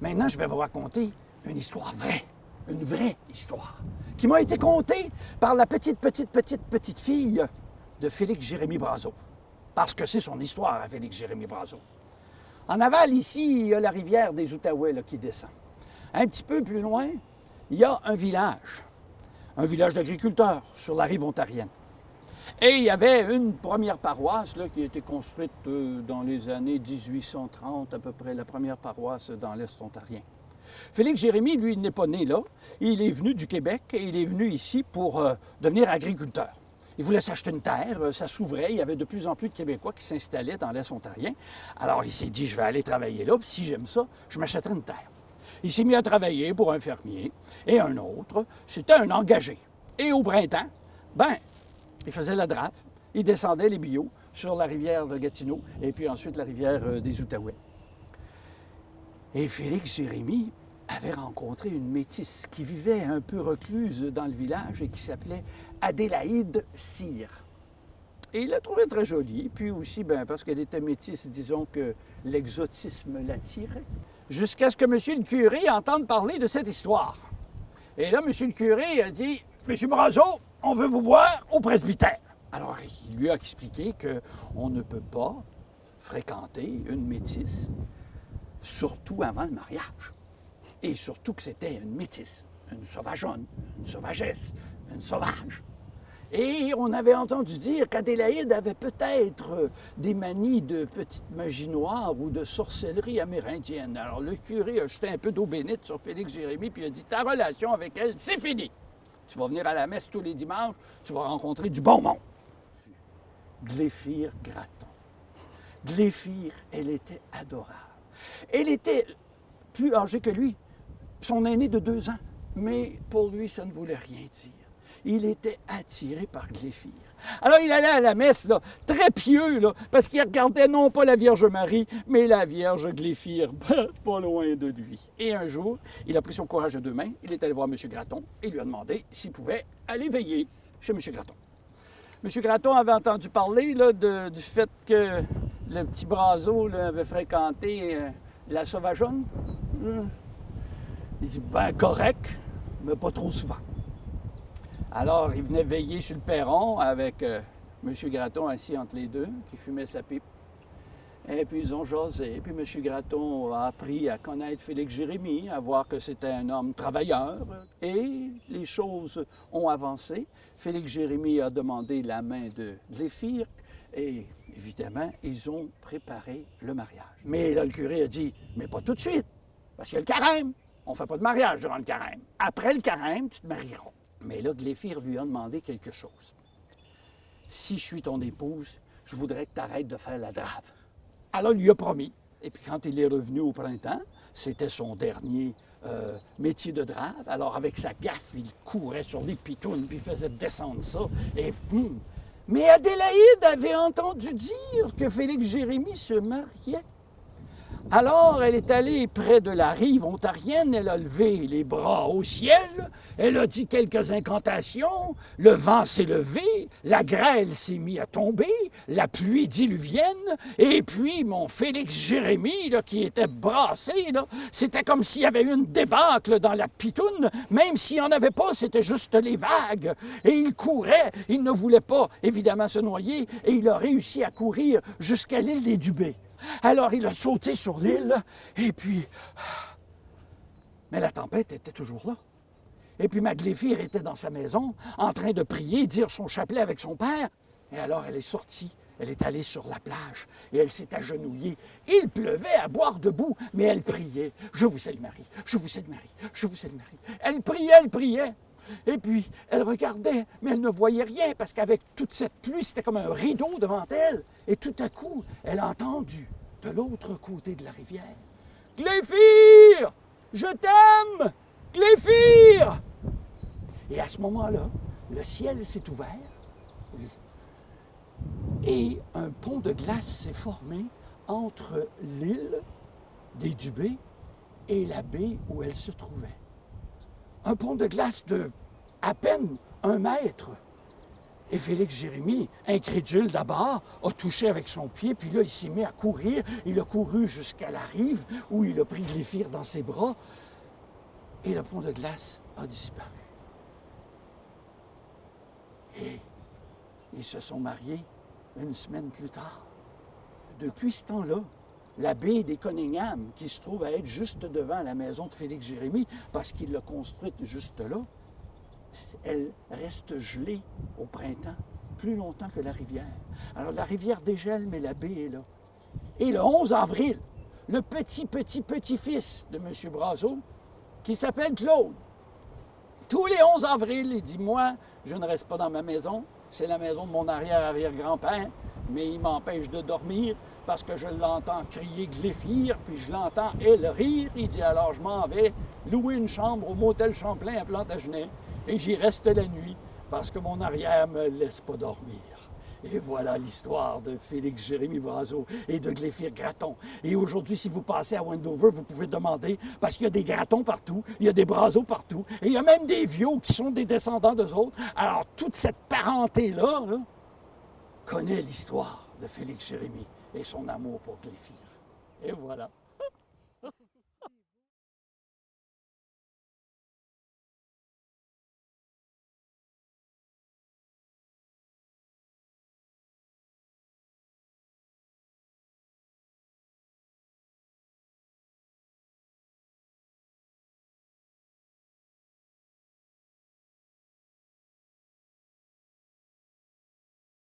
Maintenant, je vais vous raconter une histoire vraie, une vraie histoire, qui m'a été contée par la petite fille de Félix Jérémie Brazeau. Parce que c'est son histoire à Félix Jérémie Brazeau. En aval, ici, il y a la rivière des Outaouais là, qui descend. Un petit peu plus loin, il y a un village d'agriculteurs sur la rive ontarienne. Et il y avait une première paroisse là, qui a été construite dans les années 1830, à peu près, la première paroisse dans l'Est ontarien. Félix Jérémie, lui, il n'est pas né là. Il est venu du Québec et il est venu ici pour devenir agriculteur. Il voulait s'acheter une terre, ça s'ouvrait, il y avait de plus en plus de Québécois qui s'installaient dans l'Est ontarien. Alors il s'est dit, je vais aller travailler là, puis si j'aime ça, je m'achèterai une terre. Il s'est mis à travailler pour un fermier et un autre, c'était un engagé. Et au printemps, il faisait la drave, il descendait les billots sur la rivière de Gatineau et puis ensuite la rivière des Outaouais. Et Félix Jérémie avait rencontré une métisse qui vivait un peu recluse dans le village et qui s'appelait Adélaïde Cyr. Et il la trouvait très jolie, puis aussi parce qu'elle était métisse, disons que l'exotisme l'attirait, jusqu'à ce que M. le curé entende parler de cette histoire. Et là, M. le curé a dit « M. Brazeau, on veut vous voir au presbytère. » Alors, il lui a expliqué qu'on ne peut pas fréquenter une métisse, surtout avant le mariage. Et surtout que c'était une métisse, une sauvageonne, une sauvagesse, une sauvage. Et on avait entendu dire qu'Adélaïde avait peut-être des manies de petite magie noire ou de sorcellerie amérindienne. Alors le curé a jeté un peu d'eau bénite sur Félix Jérémie puis a dit « Ta relation avec elle, c'est fini. Tu vas venir à la messe tous les dimanches, tu vas rencontrer du bon monde. » Gléphire Gratton. Gléphire, elle était adorable. Elle était plus âgée que lui, son aîné de 2 ans. Mais pour lui, ça ne voulait rien dire. Il était attiré par Gléphire. Alors, il allait à la messe, là, très pieux, là, parce qu'il regardait non pas la Vierge Marie, mais la Vierge Gléphire, pas loin de lui. Et un jour, il a pris son courage à 2 mains, il est allé voir M. Gratton et lui a demandé s'il pouvait aller veiller chez M. Gratton. M. Gratton avait entendu parler là, du fait que le petit Brazeau là, avait fréquenté la sauvageonne. Il dit, correct, mais pas trop souvent. Alors, il venait veiller sur le perron avec M. Gratton assis entre les deux, qui fumait sa pipe. Et puis, ils ont jasé. Puis, M. Gratton a appris à connaître Félix Jérémie, à voir que c'était un homme travailleur. Et les choses ont avancé. Félix Jérémie a demandé la main de Gléphire. Et évidemment, ils ont préparé le mariage. Mais là, le curé a dit, mais pas tout de suite, parce qu'il y a le carême. On ne fait pas de mariage durant le carême. Après le carême, tu te marieras. Mais là, Gléphire lui a demandé quelque chose. Si je suis ton épouse, je voudrais que tu arrêtes de faire la drave. Alors, il lui a promis. Et puis, quand il est revenu au printemps, c'était son dernier métier de drave. Alors, avec sa gaffe, il courait sur les pitounes, puis il faisait descendre ça. Et boum! Mais Adélaïde avait entendu dire que Félix Jérémie se mariait. Alors, elle est allée près de la rive ontarienne, elle a levé les bras au ciel, elle a dit quelques incantations, le vent s'est levé, la grêle s'est mise à tomber, la pluie diluvienne, et puis mon Félix Jérémie, là, qui était brassé, là, c'était comme s'il y avait eu une débâcle dans la pitoune, même s'il n'y en avait pas, c'était juste les vagues. Et il courait, il ne voulait pas, évidemment, se noyer, et il a réussi à courir jusqu'à l'île des Dubés. Alors, il a sauté sur l'île, et puis... Mais la tempête était toujours là. Et puis, ma Gléphire était dans sa maison, en train de prier, dire son chapelet avec son père. Et alors, elle est sortie, elle est allée sur la plage, et elle s'est agenouillée. Il pleuvait à boire debout, mais elle priait. « Je vous salue Marie, je vous salue Marie, je vous salue Marie. » Elle priait, elle priait. Et puis, elle regardait, mais elle ne voyait rien, parce qu'avec toute cette pluie, c'était comme un rideau devant elle. Et tout à coup, elle a entendu, de l'autre côté de la rivière, « Gléphire, je t'aime! Gléphire! » Et à ce moment-là, le ciel s'est ouvert et un pont de glace s'est formé entre l'île des Dubés et la baie où elle se trouvait. Un pont de glace de à peine 1 mètre. Et Félix Jérémie, incrédule d'abord, a touché avec son pied, puis là, il s'est mis à courir. Il a couru jusqu'à la rive, où il a pris Gléphire dans ses bras, et le pont de glace a disparu. Et ils se sont mariés une semaine plus tard. Depuis ce temps-là, la baie des Cunningham, qui se trouve à être juste devant la maison de Félix Jérémie, parce qu'il l'a construite juste là, elle reste gelée au printemps, plus longtemps que la rivière. Alors la rivière dégèle, mais la baie est là. Et le 11 avril, le petit-fils de M. Brazeau, qui s'appelle Claude, tous les 11 avril, il dit « Moi, je ne reste pas dans ma maison, c'est la maison de mon arrière-arrière-grand-père, mais il m'empêche de dormir parce que je l'entends crier Gléphire, puis je l'entends, elle, rire. Il dit, alors je m'en vais louer une chambre au motel Champlain à Plantagenet et j'y reste la nuit parce que mon arrière me laisse pas dormir. Et voilà l'histoire de Félix Jérémie Brazeau et de Gléphire Gratton. Et aujourd'hui, si vous passez à Wendover, vous pouvez demander, parce qu'il y a des Grattons partout, il y a des Brazeau partout, et il y a même des Viaux qui sont des descendants d'eux autres. Alors, toute cette parenté-là connaît l'histoire de Félix Jérémie et son amour pour Gléphire. Et voilà.